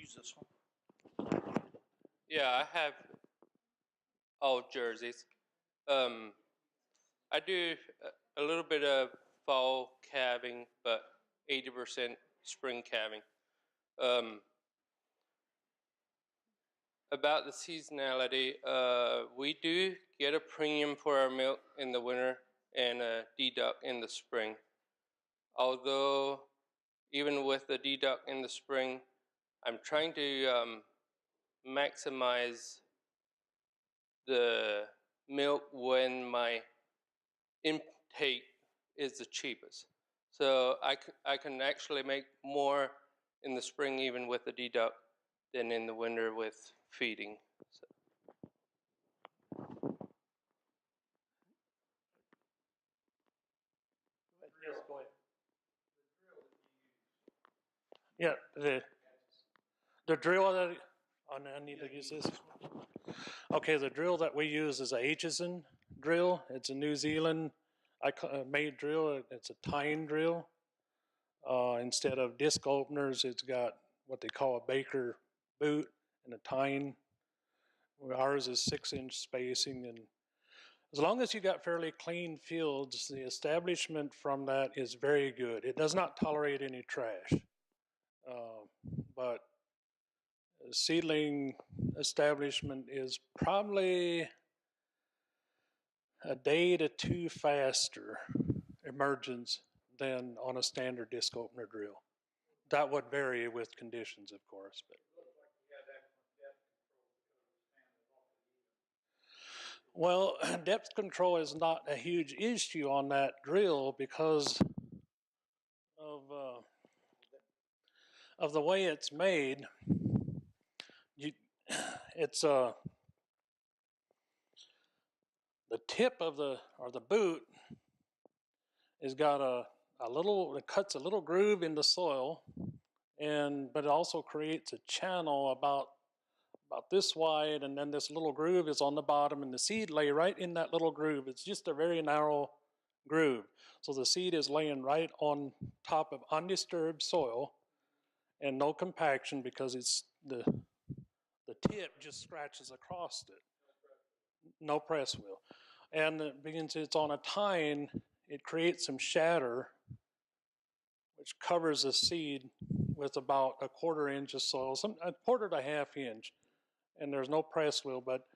use this one? Yeah, I have all jerseys. I do a little bit of fall calving, but 80% spring calving. About the seasonality, we do get a premium for our milk in the winter and a deduct in the spring. Although, even with the deduct in the spring, I'm trying to maximize the milk when my intake is the cheapest. So I can actually make more in the spring even with the deduct than in the winter with feeding. So. Yes, go ahead. Yeah, the drill that I need to use this. Okay, the drill that we use is a Aitchison drill. It's a New Zealand made drill. It's a tine drill. Instead of disc openers, it's got what they call a Baker boot and a tine. Ours is 6-inch spacing, and as long as you got fairly clean fields, the establishment from that is very good. It does not tolerate any trash, but seedling establishment is probably a day to two faster emergence than on a standard disc opener drill. That would vary with conditions, of course. But. Well, depth control is not a huge issue on that drill because of the way it's made. It's the tip of the boot has got a little, it cuts a little groove in the soil, but it also creates a channel about this wide, and then this little groove is on the bottom, and the seed lay right in that little groove. It's just a very narrow groove. So the seed is laying right on top of undisturbed soil and no compaction because it's the tip just scratches across it. No press wheel. And because it's on a tine, it creates some shatter which covers the seed with about a 1/4 inch of soil, a 1/4 to 1/2 inch. And there's no press wheel, but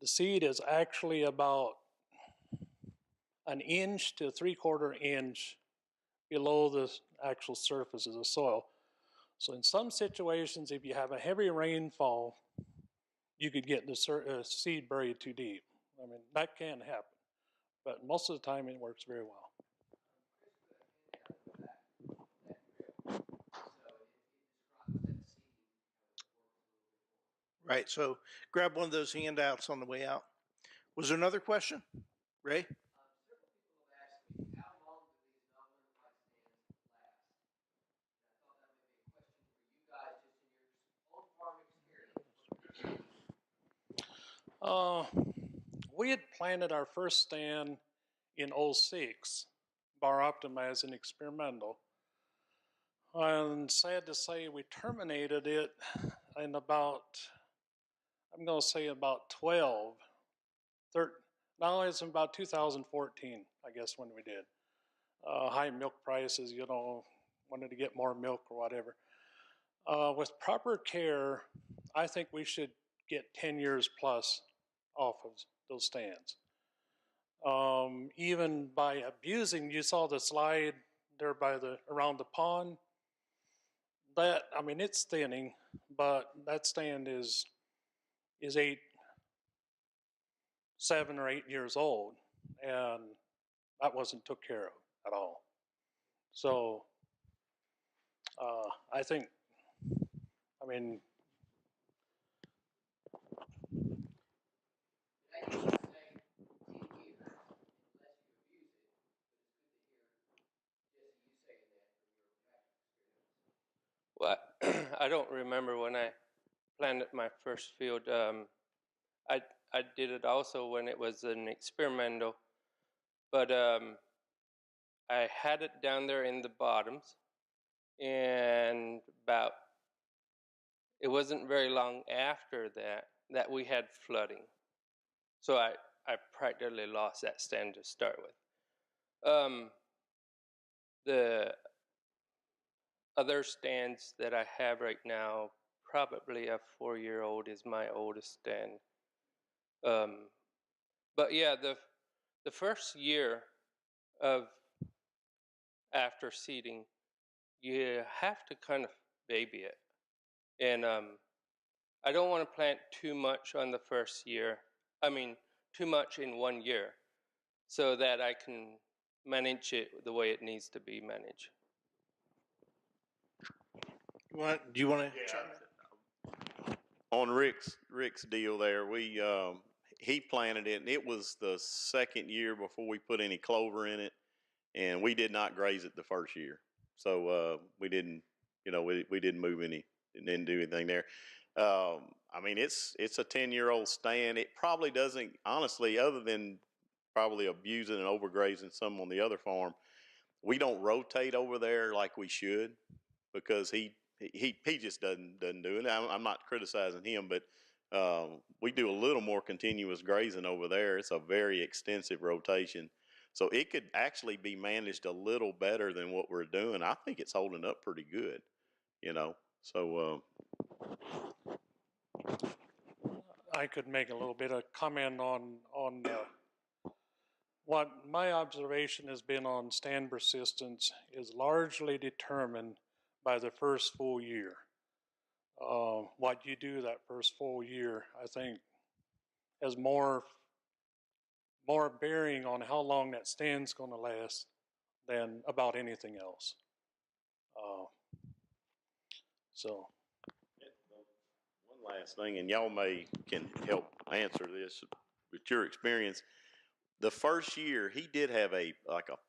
the seed is actually about 1 inch to 3/4 inch below the actual surface of the soil. So in some situations, if you have a heavy rainfall, you could get the seed buried too deep. I mean, that can happen, but most of the time it works very well. Right, so grab one of those handouts on the way out. Was there another question? Ray? We had planted our first stand in 06, bar optimized and experimental. And sad to say, we terminated it in about, I'm going to say about 12, 13, no, it's about 2014, I guess, when we did. High milk prices, wanted to get more milk or whatever. With proper care, I think we should get 10 years plus off of those stands. Even by abusing, you saw the slide there around the pond. That, I mean, it's thinning, but that stand is 7 or 8 years old, and that wasn't took care of at all. So I think, I mean, Well, I don't remember when I planted my first field. I did it also when it was an experimental, but I had it down there in the bottoms, and about it wasn't very long after that we had flooding. So I practically lost that stand to start with. The other stands that I have right now, probably a 4-year-old is my oldest stand. But yeah, the first year of after seeding, you have to kind of baby it. And I don't want to plant too much on the first year. I mean, too much in 1 year, so that I can manage it the way it needs to be managed. Do you want to? On Rick's deal there, he planted it, and it was the second year before we put any clover in it, and we did not graze it the first year. So we didn't, we didn't move any, didn't do anything there. I mean, it's a 10-year-old stand. It probably doesn't, honestly, other than probably abusing and overgrazing some on the other farm, we don't rotate over there like we should, because he just doesn't do it. I'm not criticizing him, but we do a little more continuous grazing over there. It's a very extensive rotation, so it could actually be managed a little better than what we're doing. I think it's holding up pretty good, So I could make a little bit of comment on what my observation has been on stand persistence is largely determined by the first full year. What you do that first full year, I think, has more bearing on how long that stand's going to last than about anything else. So. one last thing, and y'all can help answer this with your experience. The first year he did have a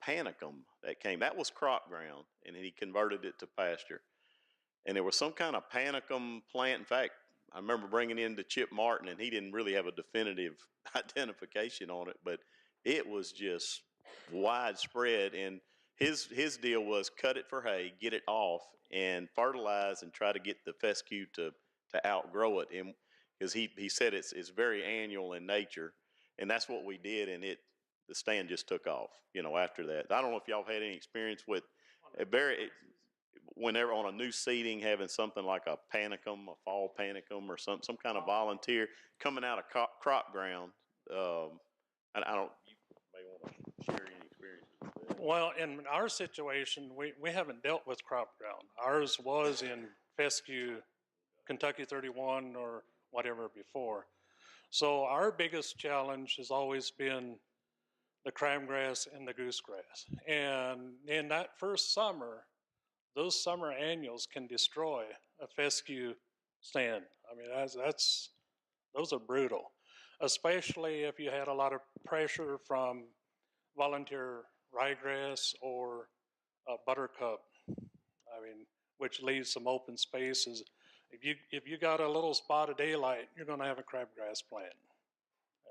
panicum that came. That was crop ground, and he converted it to pasture. And there was some kind of panicum plant. In fact, I remember bringing in to Chip Martin, and he didn't really have a definitive identification on it, but it was just widespread. And his deal was cut it for hay, get it off, and fertilize, and try to get the fescue to outgrow it. And because he said it's very annual in nature, and that's what we did. And the stand just took off. After that, I don't know if y'all had any experience with whenever on a new seeding, having something like a panicum, a fall panicum, or some kind of volunteer coming out of crop ground. I don't. You may want to share any experiences with that. Well, in our situation, we haven't dealt with crop ground. Ours was in Fescue, Kentucky 31 or whatever before. So our biggest challenge has always been the crabgrass and the goosegrass. And in that first summer, those summer annuals can destroy a fescue stand. I mean, those are brutal, especially if you had a lot of pressure from volunteer ryegrass or buttercup. I mean, which leaves some open spaces. If you got a little spot of daylight, you're going to have a crabgrass plant.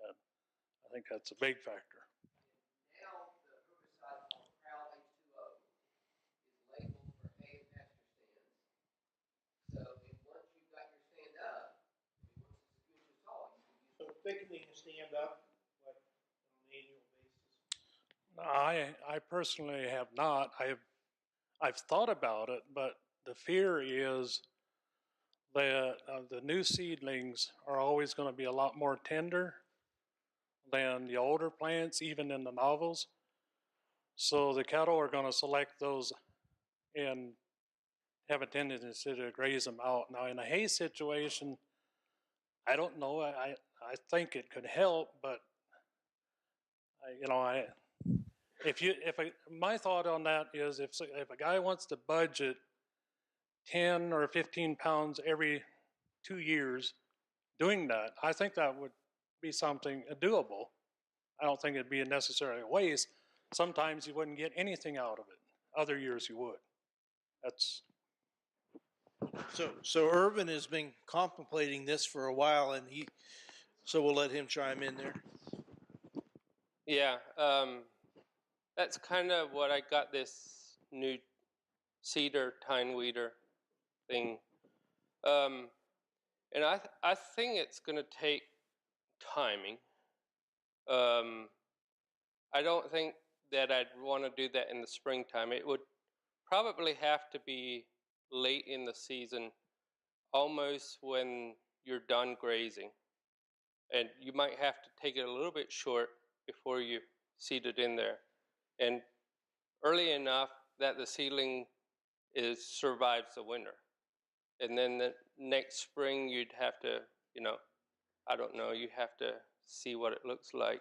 I think that's a big factor. Now the herbicide called Prowl H2O is labeled for hay and pasture stands. So once you've got your stand up, once it's a good tall, you can use So thickening a stand up like on an annual basis. I personally have not. I've thought about it, but the fear is that the new seedlings are always going to be a lot more tender than the older plants, even in the novels. So the cattle are going to select those and have a tendency to graze them out. Now, in a hay situation, I don't know. I think it could help, but my thought on that is if a guy wants to budget 10 or 15 pounds every 2 years doing that, I think that would be something doable. I don't think it'd be necessarily a waste. Sometimes you wouldn't get anything out of it. Other years you would. That's. So Irvin has been contemplating this for a while, and so we'll let him chime in there. Yeah, that's kind of what I got this new cedar tine weeder thing. And I think it's going to take timing. I don't think that I'd want to do that in the springtime. It would probably have to be late in the season, almost when you're done grazing. And you might have to take it a little bit short before you seed it in there. And early enough that the seedling survives the winter. And then the next spring you'd have to, I don't know, you have to see what it looks like.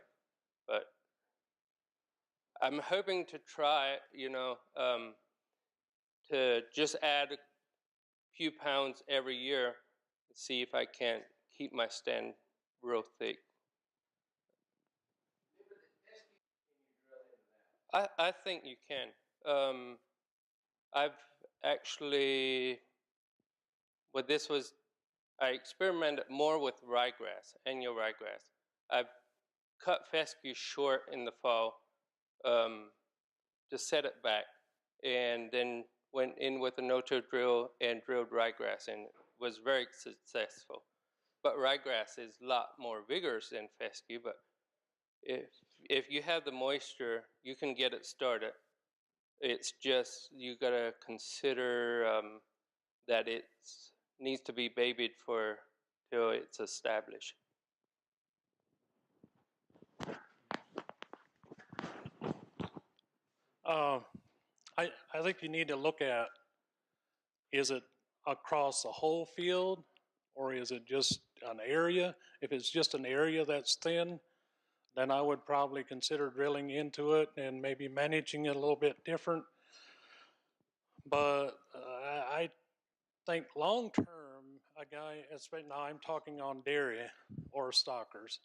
But I'm hoping to try, to just add a few pounds every year and see if I can keep my stand real thick. I think you can. I've actually, I experimented more with ryegrass, annual ryegrass. I've cut fescue short in the fall to set it back, and then went in with a no-till drill and drilled ryegrass, and it was very successful. But ryegrass is a lot more vigorous than fescue, but if you have the moisture, you can get it started. It's just you gotta consider that it needs to be babied till it's established. I think you need to look at, is it across the whole field or is it just an area? If it's just an area that's thin, then I would probably consider drilling into it and maybe managing it a little bit different. But I think long term, now I'm talking on dairy or stockers,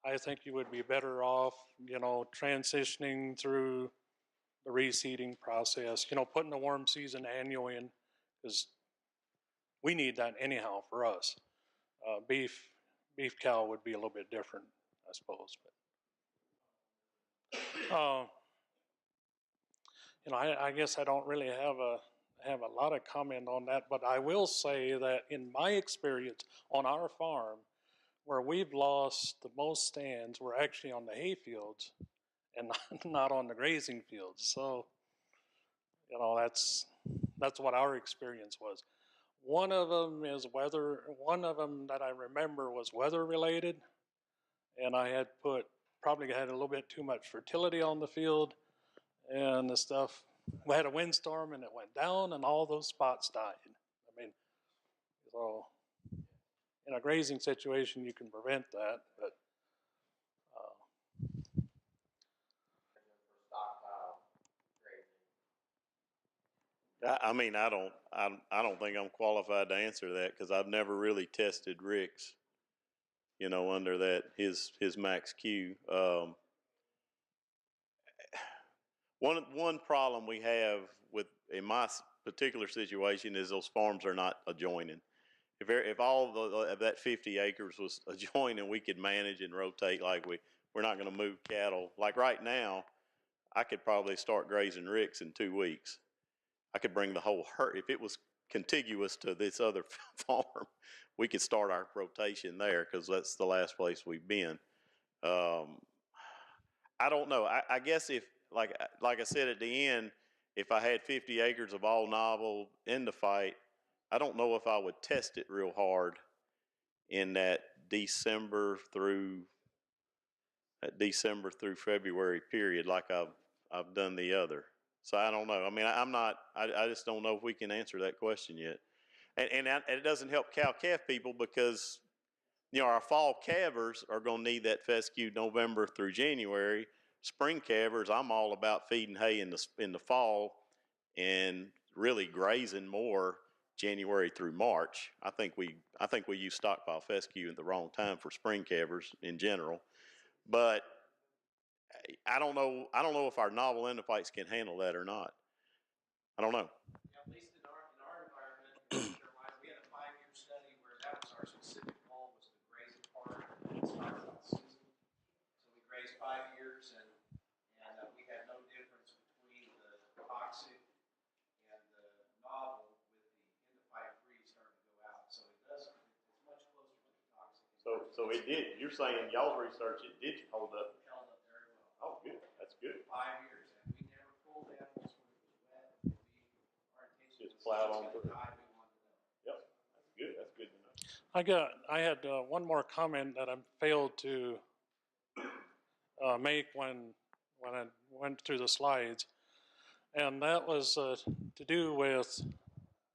I think you would be better off, transitioning through the reseeding process, putting the warm season annual in, because we need that anyhow for us. Beef cow would be a little bit different, I suppose. But I guess I don't really have a lot of comment on that, but I will say that in my experience on our farm, where we've lost the most stands, we're actually on the hay fields and not on the grazing fields. So, that's what our experience was. One of them is weather. One of them that I remember was weather related, and I had probably had a little bit too much fertility on the field, and the stuff. We had a windstorm and it went down, and all those spots died. I mean, so in a grazing situation, you can prevent that, but. I mean, I don't think I'm qualified to answer that because I've never really tested Rick's, under that his max Q. One problem we have in my particular situation is those farms are not adjoining. If all of that 50 acres was adjoining, we could manage and rotate like we're not going to move cattle. Like right now, I could probably start grazing Rick's in 2 weeks. I could bring the whole herd. If it was contiguous to this other farm, we could start our rotation there because that's the last place we've been. I don't know. I guess if, like I said at the end, if I had 50 acres of all novel endophyte, I don't know if I would test it real hard in that December through February period like I've done the other. So I don't know. I mean, I just don't know if we can answer that question yet. And it doesn't help cow-calf people because, our fall calvers are going to need that fescue November through January. Spring calvers, I'm all about feeding hay in the fall and really grazing more January through March. I think we use stockpile fescue at the wrong time for spring calvers in general. But I don't know if our novel endophytes can handle that or not. I don't know. At least in our environment, we had a 5-year study where that was our specific goal, was the grazing part. It started out season. So we grazed 5 years and we had no difference between the toxic and the novel with the endophyte free starting to go out. So it's So it did, you're saying y'all's research, it did hold up? Held up very well. Oh, good, that's good. 5 years, and we never pulled animals when it was wet. Our intention Just was plowed just on like through. high we wanted to go. Yep, that's good to know. I had one more comment that I failed to make when I went through the slides, and that was to do with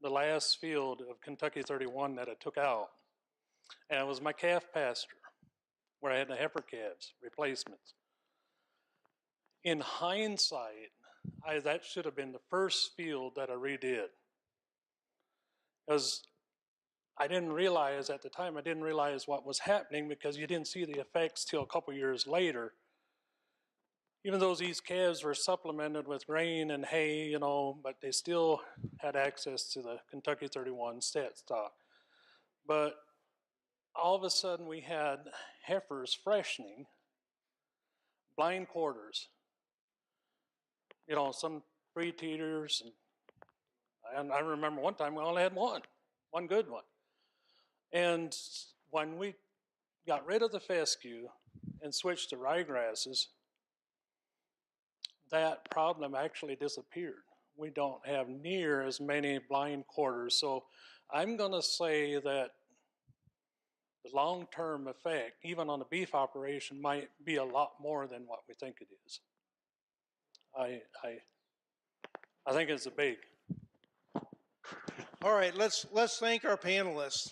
the last field of Kentucky 31 that I took out, and it was my calf pasture where I had the heifer calves replacements. In hindsight, that should have been the first field that I redid, because I didn't realize at the time, I didn't realize what was happening because you didn't see the effects till a couple years later. Even though these calves were supplemented with grain and hay, you know, but they still had access to the Kentucky 31 stat stock. But all of a sudden we had heifers freshening, blind quarters, you know, some free teeters. And I remember one time we only had one good one. And when we got rid of the fescue and switched to ryegrasses, that problem actually disappeared. We don't have near as many blind quarters. So I'm going to say that the long-term effect, even on a beef operation, might be a lot more than what we think it is. I think it's a big. All right, let's thank our panelists.